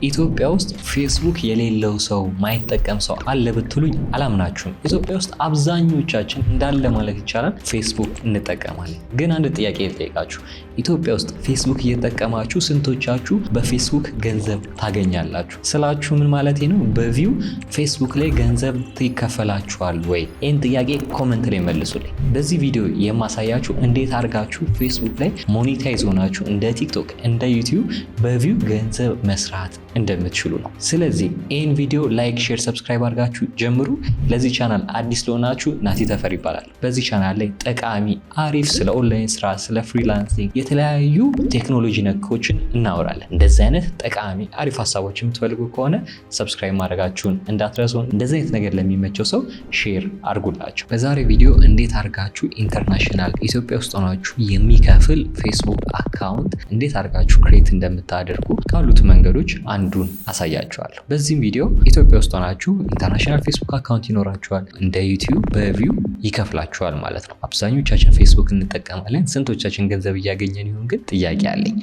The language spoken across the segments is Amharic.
ኢትዮጵያ ውስጥ ፌስቡክ የሌለው ሰው ማይጠቀም ሰው አለ ብትሉኝ አላምናችሁም። ኢትዮጵያ ውስጥ አብዛኞቻችን እንዳለ ማለት ይቻላል ፌስቡክ እንጠቀማለን። ግን አንድ ጥያቄ ልጠይቃችሁ። ኢትዮጵያ ውስጥ ፌስቡክ እየተጠቀማችሁ ስንቶቻችሁ በፌስቡክ ገንዘብ ታገኛላችሁ? ስላችሁ ምን ማለት ነው? በቪው ፌስቡክ ላይ ገንዘብ ይከፈላችኋል ወይ? ይህን ጥያቄ ኮመንት ላይ መልሱልኝ። በዚህ ቪዲዮ የማሳያችሁ እንዴት አድርጋችሁ ፌስቡክ ላይ ሞኔታይዝ ሆናችሁ እንደ ቲክቶክ እንደ ዩቲዩብ በቪው ገንዘብ መስራት እንደምትችሉ ነው። ስለዚህ ይህን ቪዲዮ ላይክ፣ ሼር፣ ሰብስክራይብ አድርጋችሁ ጀምሩ። ለዚህ ቻናል አዲስ ለሆናችሁ ናቲ ተፈሪ ይባላል። በዚህ ቻናል ላይ ጠቃሚ አሪፍ ስለ ኦንላይን ስራ፣ ስለ ፍሪላንሲንግ የተለያዩ ቴክኖሎጂ ነኮችን እናወራለን። እንደዚህ አይነት ጠቃሚ አሪፍ ሀሳቦች የምትፈልጉ ከሆነ ሰብስክራይብ ማድረጋችሁን እንዳትረሱ። እንደዚህ አይነት ነገር ለሚመቸው ሰው ሼር አድርጉላችሁ። በዛሬ ቪዲዮ እንዴት አድርጋችሁ ኢንተርናሽናል ኢትዮጵያ ውስጥ ሆናችሁ የሚከፍል ፌስቡክ አካውንት እንዴት አድርጋችሁ ክሬት እንደምታደርጉ ካሉት መንገዶች አንዱን አሳያችኋለሁ። በዚህም ቪዲዮ ኢትዮጵያ ውስጥ ሆናችሁ ኢንተርናሽናል ፌስቡክ አካውንት ይኖራችኋል፣ እንደ ዩቲዩብ በቪው ይከፍላችኋል ማለት ነው። አብዛኞቻችን ፌስቡክ እንጠቀማለን። ስንቶቻችን ገንዘብ እያገኘን ይሁን ግን ጥያቄ አለኝ።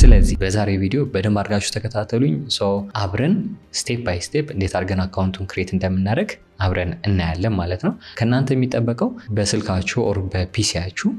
ስለዚህ በዛሬ ቪዲዮ በደንብ አድርጋችሁ ተከታተሉኝ። አብረን ስቴፕ ባይ ስቴፕ እንዴት አድርገን አካውንቱን ክሬት እንደምናደርግ አብረን እናያለን ማለት ነው። ከእናንተ የሚጠበቀው በስልካችሁ ኦር በፒሲያችሁ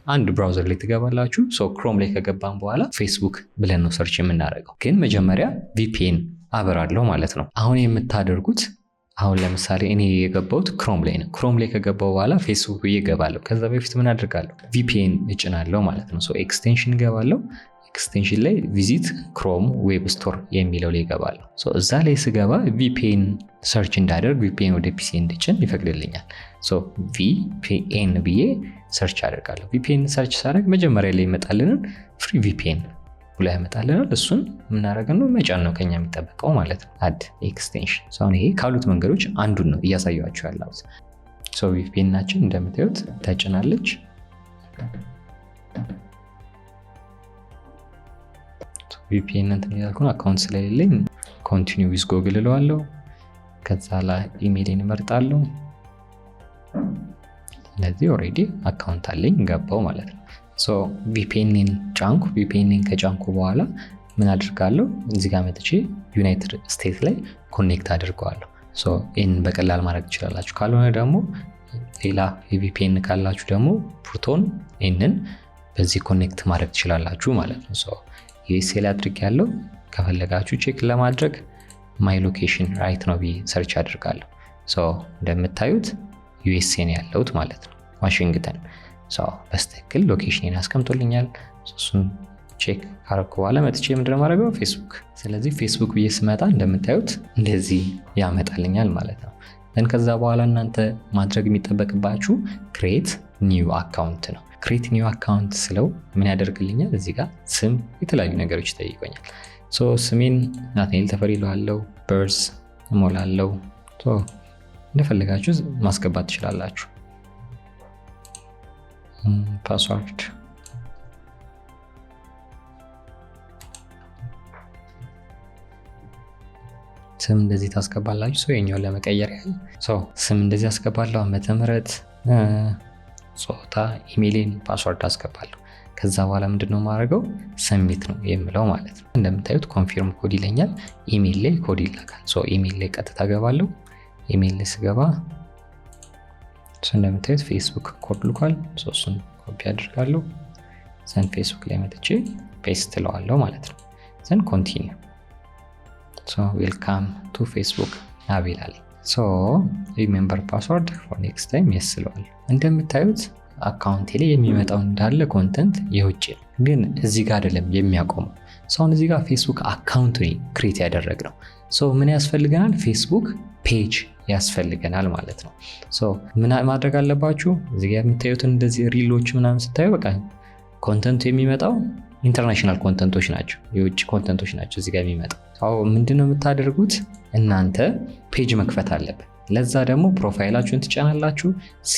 አንድ ብራውዘር ላይ ትገባላችሁ። ክሮም ላይ ከገባን በኋላ ፌስቡክ ብለን ነው ሰርች የምናደርገው። ግን መጀመሪያ ቪፒኤን አበራለሁ ማለት ነው። አሁን የምታደርጉት አሁን ለምሳሌ እኔ የገባሁት ክሮም ላይ ነው። ክሮም ላይ ከገባው በኋላ ፌስቡክ ብዬ እገባለሁ። ከዛ በፊት ምን አድርጋለሁ? ቪፒኤን እጭናለሁ ማለት ነው። ኤክስቴንሽን እገባለሁ። ኤክስቴንሽን ላይ ቪዚት ክሮም ዌብ ስቶር የሚለው ላይ እገባለሁ። እዛ ላይ ስገባ ቪፒኤን ሰርች እንዳደርግ ቪፒኤን ወደ ፒሲ እንድጭን ይፈቅድልኛል። ቪፒኤን ብዬ ሰርች አደርጋለሁ። ቪፒኤን ሰርች ሳደርግ መጀመሪያ ላይ ይመጣልንን ፍሪ ቪፒኤን ብሎ ያመጣልናል። እሱን የምናደርገው ነው መጫን ነው ከኛ የሚጠበቀው ማለት ነው። አድ ኤክስቴንሽን። አሁን ይሄ ካሉት መንገዶች አንዱን ነው እያሳያችሁ ያለሁት። ቪፒኤናችን እንደምታዩት ተጭናለች። ቪፒኤን እንትን ያልኩ ነው አካውንት ስለሌለኝ ኮንቲኒው ዊዝ ጎግል እለዋለሁ። ከዛ ላይ ኢሜይልን እመርጣለሁ። ስለዚህ ኦልሬዲ አካውንት አለኝ ገባው ማለት ነው። ቪፒኤንን ጫንኩ። ቪፒኤንን ከጫንኩ በኋላ ምን አድርጋለሁ? እዚህ ጋር መጥቼ ዩናይትድ ስቴትስ ላይ ኮኔክት አድርገዋለሁ። ይህንን በቀላል ማድረግ ትችላላችሁ። ካልሆነ ደግሞ ሌላ የቪፒኤን ካላችሁ ደግሞ ፕሮቶን ይህንን በዚህ ኮኔክት ማድረግ ትችላላችሁ ማለት ነው። ዩኤስኤ ላይ አድርጌያለሁ። ከፈለጋችሁ ቼክ ለማድረግ ማይ ሎኬሽን ራይት ነው ብዬ ሰርች አድርጋለሁ። እንደምታዩት ዩኤስኤ ነው ያለሁት ማለት ነው፣ ዋሽንግተን። በስትክክል ሎኬሽን አስቀምጦልኛል። እሱን ቼክ ካረኩ በኋላ መጥቼ ምንድነው ማድረገው? ፌስቡክ። ስለዚህ ፌስቡክ ብዬ ስመጣ እንደምታዩት እንደዚህ ያመጣልኛል ማለት ነው። ከዛ በኋላ እናንተ ማድረግ የሚጠበቅባችሁ ክሬት ኒው አካውንት ነው። ክሬት ኒው አካውንት ስለው ምን ያደርግልኛል? እዚህ ጋር ስም፣ የተለያዩ ነገሮች ይጠይቆኛል። ስሜን ናትናኤል ተፈሪ እለዋለሁ። በርዝ እሞላለሁ። እንደፈለጋችሁ ማስገባት ትችላላችሁ። ፓስወርድ ስም እንደዚህ ታስገባላችሁ። የኛውን ለመቀየር ያህል ስም እንደዚህ አስገባለሁ። ዓመተ ምህረት፣ ጾታ፣ ኢሜይልን፣ ፓስወርድ አስገባለሁ። ከዛ በኋላ ምንድነው ማድረገው? ሰሚት ነው የምለው ማለት ነው። እንደምታዩት ኮንፊርም ኮድ ይለኛል። ኢሜይል ላይ ኮድ ይላካል። ኢሜይል ላይ ቀጥታ ገባለሁ። ኢሜይል ላይ ስገባ እንደምታዩት ፌስቡክ ኮድ ልኳል። እሱን ኮፒ አድርጋለሁ። ዘን ፌስቡክ ላይ መጥቼ ፔስት እለዋለሁ ማለት ነው። ዘን ኮንቲኒው ዌልካም ቱ ፌስቡክ አቤላል። ሪሜምበር ፓስወርድ ፎር ኔክስት ታይም የስለዋል። እንደምታዩት አካውንቴ ላይ የሚመጣው እንዳለ ኮንተንት የውጭ ነው፣ ግን እዚህ ጋር አይደለም የሚያቆመው። አሁን እዚህ ጋር ፌስቡክ አካውንት ክሬት ያደረግነው ምን ያስፈልገናል? ፌስቡክ ፔጅ ያስፈልገናል ማለት ነው። ምን ማድረግ አለባችሁ? እዚህ ጋር የምታዩትን እንደዚህ ሪሎች ምናምን ስታዩ በቃ ኮንተንቱ የሚመጣው ኢንተርናሽናል ኮንተንቶች ናቸው፣ የውጭ ኮንተንቶች ናቸው እዚህ ጋር የሚመጣው። ምንድነው የምታደርጉት? እናንተ ፔጅ መክፈት አለብን። ለዛ ደግሞ ፕሮፋይላችሁን ትጫናላችሁ። ሲ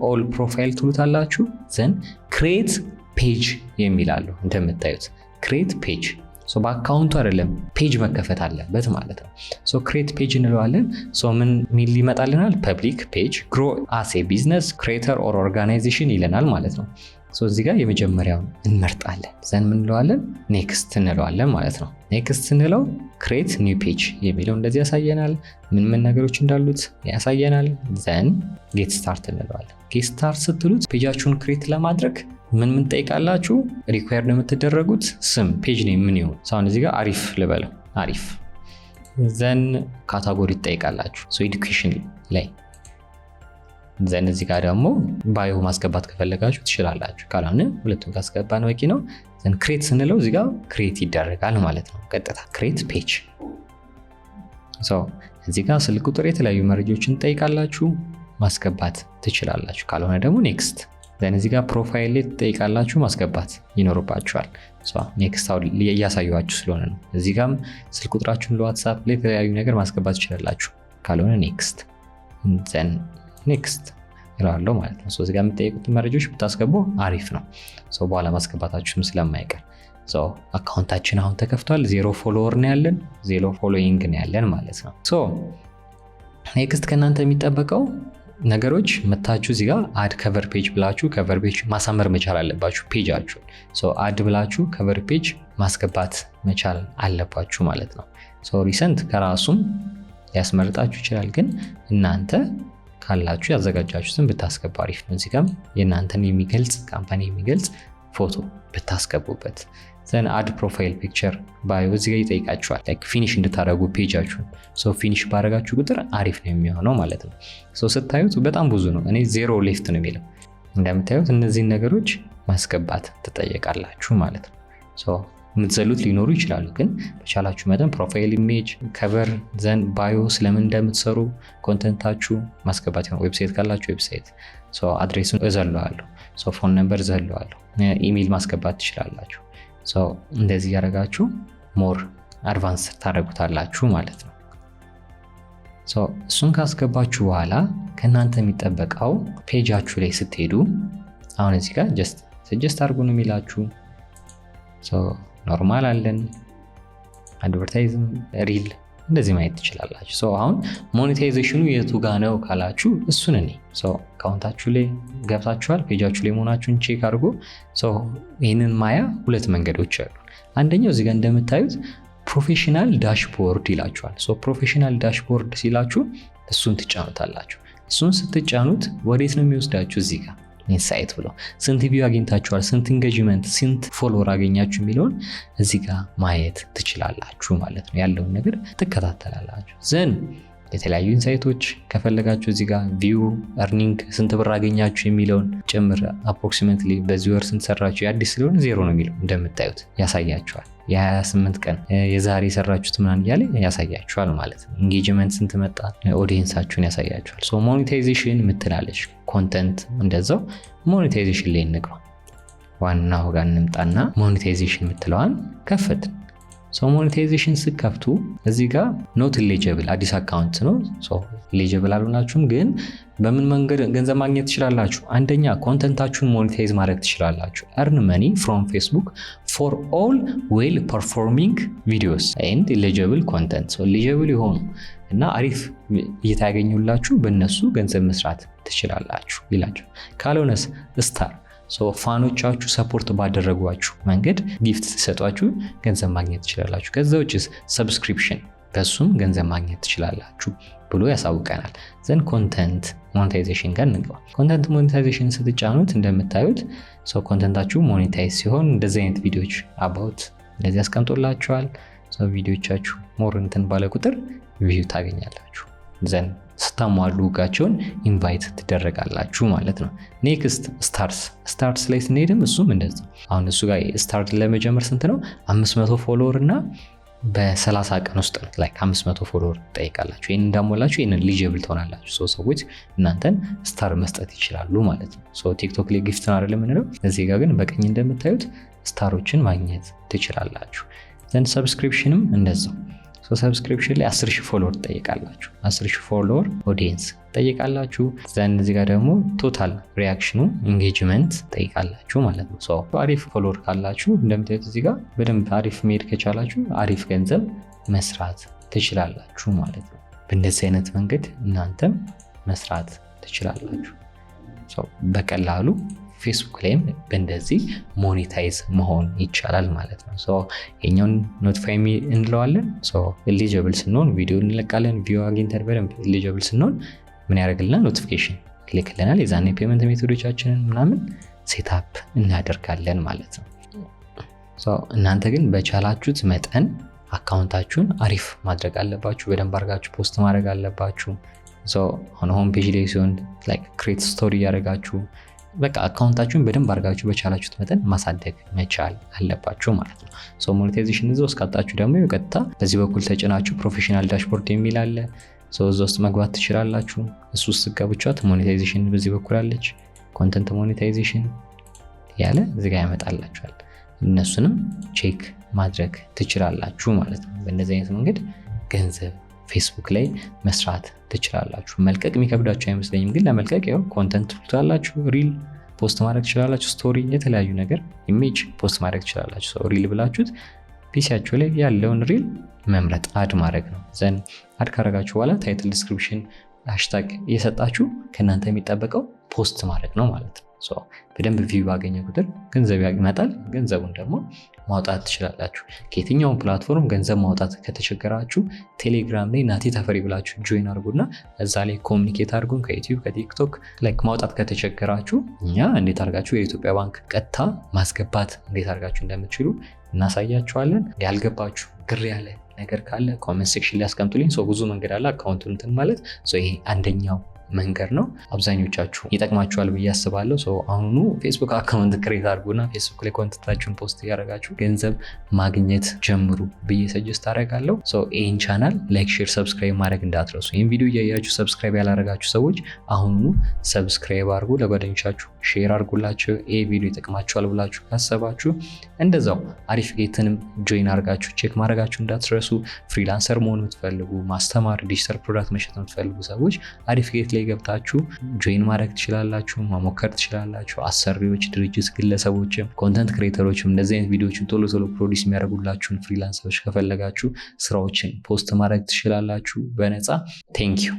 ኦል ፕሮፋይል ትሉታላችሁ። ዘን ክሬት ፔጅ የሚላለው እንደምታዩት ክሬት ፔጅ። በአካውንቱ አይደለም ፔጅ መከፈት አለበት ማለት ነው። ክሬት ፔጅ እንለዋለን። ምን ሚል ይመጣልናል? ፐብሊክ ፔጅ ግሮ አስ ኤ ቢዝነስ ክሬተር ኦር ኦርጋናይዜሽን ይለናል ማለት ነው። እዚህ ጋር የመጀመሪያውን እንመርጣለን። ዘን ምን እንለዋለን? ኔክስት እንለዋለን ማለት ነው። ኔክስት እንለው ክሬት ኒው ፔጅ የሚለው እንደዚህ ያሳየናል። ምን ነገሮች እንዳሉት ያሳየናል። ዘን ጌት ስታርት እንለዋለን። ጌት ስታርት ስትሉት ፔጃችሁን ክሬት ለማድረግ ምን ጠይቃላችሁ? ሪኳየርድ የምትደረጉት ስም ፔጅ ኔም ምን ይሁን? አሁን እዚህ ጋር አሪፍ ልበለው፣ አሪፍ። ዘን ካታጎሪ ትጠይቃላችሁ። ኤዱኬሽን ላይ ዘን እዚህ ጋር ደግሞ ባዮ ማስገባት ከፈለጋችሁ ትችላላችሁ። ካልሆነ ሁለቱን ካስገባን በቂ ነው። ዘን ክሬት ስንለው እዚህ ጋር ክሬት ይደረጋል ማለት ነው። ቀጥታ ክሬት ፔጅ። እዚህ ጋር ስልክ ቁጥር፣ የተለያዩ መረጃዎችን ትጠይቃላችሁ፣ ማስገባት ትችላላችሁ። ካልሆነ ደግሞ ኔክስት። ዘን እዚህ ጋር ፕሮፋይል ላይ ትጠይቃላችሁ፣ ማስገባት ይኖርባችኋል። ኔክስት እያሳዩዋችሁ ስለሆነ ነው። እዚህ ጋርም ስልክ ቁጥራችሁን ለዋትሳፕ ላይ የተለያዩ ነገር ማስገባት ትችላላችሁ። ካልሆነ ኔክስት። ዘን ኔክስት ይላለው ማለት ነው። እዚህ ጋር የምትጠይቁትን መረጃዎች ብታስገቡ አሪፍ ነው። በኋላ ማስገባታችሁም ስለማይቀር አካውንታችን አሁን ተከፍቷል። 0 ፎሎወር ነው ያለን፣ 0 ፎሎዊንግ ነው ያለን ማለት ነው። ኔክስት ከእናንተ የሚጠበቀው ነገሮች መታችሁ እዚህ ጋር አድ ከቨር ፔጅ ብላችሁ ከቨር ፔጅ ማሳመር መቻል አለባችሁ። ፔጃችሁን አድ ብላችሁ ከቨር ፔጅ ማስገባት መቻል አለባችሁ ማለት ነው። ሪሰንት ከራሱም ሊያስመርጣችሁ ይችላል፣ ግን እናንተ ካላችሁ ያዘጋጃችሁትን ብታስገቡ አሪፍ ነው። እዚህ ጋር የእናንተን የሚገልጽ ካምፓኒ የሚገልጽ ፎቶ ብታስገቡበት። ዘን አድ ፕሮፋይል ፒክቸር ባዮ እዚህ ጋር ይጠይቃችኋል። ፊኒሽ እንድታደርጉ ፔጃችሁን። ፊኒሽ ባደረጋችሁ ቁጥር አሪፍ ነው የሚሆነው ማለት ነው። ስታዩት በጣም ብዙ ነው። እኔ 0 ሌፍት ነው የሚለው። እንደምታዩት እነዚህን ነገሮች ማስገባት ትጠየቃላችሁ ማለት ነው። የምትዘሉት ሊኖሩ ይችላሉ፣ ግን በቻላችሁ መጠን ፕሮፋይል ኢሜጅ፣ ከቨር፣ ዘን ባዮ፣ ስለምን እንደምትሰሩ ኮንተንታችሁ ማስገባት ነው። ዌብሳይት ካላችሁ ዌብሳይት፣ አድሬሱን እዘለዋለሁ፣ ፎን ነምበር እዘለዋለሁ፣ ኢሜይል ማስገባት ትችላላችሁ። እንደዚህ ያደረጋችሁ ሞር አድቫንስ ታደርጉታላችሁ ማለት ነው። እሱን ካስገባችሁ በኋላ ከእናንተ የሚጠበቀው ፔጃችሁ ላይ ስትሄዱ አሁን እዚህ ጋር ጀስት አድርጉ ነው የሚላችሁ። ኖርማል አለን፣ አድቨርታይዝም፣ ሪል እንደዚህ ማየት ትችላላችሁ። አሁን ሞኔታይዜሽኑ የቱ ጋ ነው ካላችሁ እሱን እኔ አካውንታችሁ ላይ ገብታችኋል፣ ፔጃችሁ ላይ መሆናችሁን ቼክ አድርጎ ይህንን ማያ 2 መንገዶች አሉ። አንደኛው እዚህ ጋር እንደምታዩት ፕሮፌሽናል ዳሽቦርድ ይላችኋል። ፕሮፌሽናል ዳሽቦርድ ሲላችሁ እሱን ትጫኑታላችሁ። እሱን ስትጫኑት ወዴት ነው የሚወስዳችሁ? እዚህ ጋር ኢንሳይት ብሎ ስንት ቪው አግኝታችኋል፣ ስንት ኢንጌጅመንት፣ ስንት ፎሎወር አገኛችሁ የሚለውን እዚህ ጋር ማየት ትችላላችሁ ማለት ነው። ያለውን ነገር ትከታተላላችሁ። ዘን የተለያዩ ኢንሳይቶች ከፈለጋችሁ እዚህ ጋር ቪው፣ እርኒንግ፣ ስንት ብር አገኛችሁ የሚለውን ጭምር አፕሮክሲሜትሊ በዚህ ወር ስንት ሰራችሁ፣ የአዲስ ስለሆነ 0 ነው የሚለው እንደምታዩት ያሳያችኋል። የ28 ቀን የዛሬ የሰራችሁት ምናምን እያለ ያሳያችኋል ማለት ነው። ኢንጌጅመንት ስንት መጣ፣ ኦዲየንሳችሁን ያሳያችኋል። ሞኔታይዜሽን ምትላለች፣ ኮንተንት እንደዛው። ሞኔታይዜሽን ላይ እንግባ። ዋናው ጋር እንምጣና ሞኔታይዜሽን ምትለዋን ከፈት። ሞኔታይዜሽን ስከፍቱ እዚህ ጋር ኖት ኢሊጂብል አዲስ አካውንት ነው። ኢሊጂብል አልሆናችሁም፣ ግን በምን መንገድ ገንዘብ ማግኘት ትችላላችሁ? አንደኛ ኮንተንታችሁን ሞኔታይዝ ማድረግ ትችላላችሁ። earn money from Facebook for all well performing videos and eligible content። eligible የሆኑ እና አሪፍ እይታ ያገኙላችሁ በእነሱ ገንዘብ መስራት ትችላላችሁ ይላችሁ። ካልሆነስ ስታር ፋኖቻችሁ ሰፖርት ባደረጓችሁ መንገድ ጊፍት ሲሰጧችሁ ገንዘብ ማግኘት ትችላላችሁ። ከዛ ውጭስ ሰብስክሪፕሽን በሱም ገንዘብ ማግኘት ትችላላችሁ ብሎ ያሳውቀናል። ዘን ኮንተንት ሞኔታይዜሽን ጋር እንግባ። ኮንተንት ሞኔታይዜሽን ስትጫኑት እንደምታዩት ኮንተንታችሁ ሞኔታይዝ ሲሆን እንደዚህ አይነት ቪዲዮዎች አባውት እንደዚህ ያስቀምጦላችኋል። ቪዲዮቻችሁ ሞር እንትን ባለ ቁጥር ቪው ታገኛላችሁ። ዘን ስታሟሉ ጋቸውን ኢንቫይት ትደረጋላችሁ ማለት ነው። ኔክስት ስታርትስ ላይ ስንሄድም እሱም እንደዚህ። አሁን እሱ ጋር ስታርት ለመጀመር ስንት ነው? 500 ፎሎወር እና በ30 ቀን ውስጥ ነው ላይ 500 ፎሎወር ጠይቃላችሁ። ይሄን እንዳሞላችሁ ይሄንን ኤሊጂብል ትሆናላችሁ። ሰዎች እናንተን ስታር መስጠት ይችላሉ ማለት ነው። ቲክቶክ ላይ ጊፍት ነው አይደለም የምንለው። እዚህ ጋር ግን በቀኝ እንደምታዩት ስታሮችን ማግኘት ትችላላችሁ። ዘን ሰብስክሪፕሽንም እንደዛው። ሰብስክሪፕሽን ላይ 10,000 ፎሎወር ትጠይቃላችሁ። 10,000 ፎሎወር ኦዲየንስ ትጠይቃላችሁ። ዘን እዚህ ጋር ደግሞ ቶታል ሪያክሽኑ ኢንጌጅመንት ትጠይቃላችሁ ማለት ነው። አሪፍ ፎሎወር ካላችሁ እንደምታዩት እዚህ ጋር በደንብ አሪፍ መሄድ ከቻላችሁ አሪፍ ገንዘብ መስራት ትችላላችሁ ማለት ነው። በእንደዚህ አይነት መንገድ እናንተም መስራት ትችላላችሁ። በቀላሉ ፌስቡክ ላይም በእንደዚህ ሞኔታይዝ መሆን ይቻላል ማለት ነው። ሶ የኛውን ኖቲፋይ እንለዋለን። ሶ ኤሊጂብል ስንሆን ቪዲዮ እንለቃለን። ቪዲዮ አግኝተን በደንብ ኤሊጂብል ስንሆን ምን ያደርግልናል? ኖቲፊኬሽን ይልክልናል። የዛኔ ፔመንት ሜቶዶቻችንን ምናምን ሴታፕ እናደርጋለን ማለት ነው። እናንተ ግን በቻላችሁት መጠን አካውንታችሁን አሪፍ ማድረግ አለባችሁ። በደንብ አድርጋችሁ ፖስት ማድረግ አለባችሁ። ሆም ፔጅ ላይ ሲሆን ክሬት ስቶሪ ያደርጋችሁ በቃ አካውንታችሁን በደንብ አድርጋችሁ በቻላችሁት መጠን ማሳደግ መቻል አለባችሁ ማለት ነው። ሞኔታይዜሽን እዛ ውስጥ ካጣችሁ ደግሞ ቀጥታ በዚህ በኩል ተጭናችሁ ፕሮፌሽናል ዳሽቦርድ የሚል አለ። እዛ ውስጥ መግባት ትችላላችሁ። እሱ ውስጥ ገብቻት ሞኔታይዜሽን በዚህ በኩል አለች። ኮንተንት ሞኔታይዜሽን ያለ እዚህ ጋር ያመጣላችኋል። እነሱንም ቼክ ማድረግ ትችላላችሁ ማለት ነው። በእንደዚህ አይነት መንገድ ገንዘብ ፌስቡክ ላይ መስራት ትችላላችሁ። መልቀቅ የሚከብዳችሁ አይመስለኝም፣ ግን ለመልቀቅ ያው ኮንተንት ትላላችሁ፣ ሪል ፖስት ማድረግ ትችላላችሁ፣ ስቶሪ፣ የተለያዩ ነገር ኢሜጅ ፖስት ማድረግ ትችላላችሁ። ሪል ብላችሁት ፒሲያችሁ ላይ ያለውን ሪል መምረጥ አድ ማድረግ ነው። ዘን አድ ካረጋችሁ በኋላ ታይትል፣ ዲስክሪፕሽን፣ ሃሽታግ እየሰጣችሁ ከእናንተ የሚጠበቀው ፖስት ማድረግ ነው ማለት ነው። በደንብ ቪው ባገኘ ቁጥር ገንዘብ ይመጣል። ገንዘቡን ደግሞ ማውጣት ትችላላችሁ። ከየትኛውም ፕላትፎርም ገንዘብ ማውጣት ከተቸገራችሁ ቴሌግራም ላይ ናቲ ተፈሪ ብላችሁ ጆይን አድርጉና እዛ ላይ ኮሚኒኬት አድርጉን። ከዩቲዩብ ከቲክቶክ ማውጣት ከተቸገራችሁ እኛ እንዴት አድርጋችሁ የኢትዮጵያ ባንክ ቀጥታ ማስገባት እንዴት አድርጋችሁ እንደምትችሉ እናሳያችኋለን። ያልገባችሁ ግር ያለ ነገር ካለ ኮሜንት ሴክሽን ላይ አስቀምጡልኝ። ብዙ መንገድ አለ አካውንቱን እንትን ማለት። ይሄ አንደኛው መንገድ ነው። አብዛኞቻችሁ ይጠቅማችኋል ብዬ አስባለሁ። አሁኑ ፌስቡክ አካውንት ክሬት አድርጉና ፌስቡክ ላይ ኮንተንታችሁን ፖስት እያደረጋችሁ ገንዘብ ማግኘት ጀምሩ ብዬ ሰጀስት አደርጋለሁ። ይህን ቻናል ላይክ፣ ሼር፣ ሰብስክራይብ ማድረግ እንዳትረሱ። ይህን ቪዲዮ እያያችሁ ሰብስክራይብ ያላደረጋችሁ ሰዎች አሁኑ ሰብስክራይብ አድርጉ፣ ለጓደኞቻችሁ ሼር አድርጉላችሁ። ይህ ቪዲዮ ይጠቅማችኋል ብላችሁ ካሰባችሁ እንደዛው አሪፍ ጌትንም ጆይን አድርጋችሁ ቼክ ማድረጋችሁ እንዳትረሱ። ፍሪላንሰር መሆን የምትፈልጉ ማስተማር፣ ዲጂታል ፕሮዳክት መሸጥ የምትፈልጉ ሰዎች አሪፍ ጌት ላይ ገብታችሁ ጆይን ማድረግ ትችላላችሁ፣ መሞከር ትችላላችሁ። አሰሪዎች፣ ድርጅት፣ ግለሰቦችም ኮንተንት ክሬተሮችም እንደዚህ አይነት ቪዲዮዎችን ቶሎ ቶሎ ፕሮዲስ የሚያደርጉላችሁን ፍሪላንሰሮች ከፈለጋችሁ ስራዎችን ፖስት ማድረግ ትችላላችሁ በነፃ። ቴንክ ዩ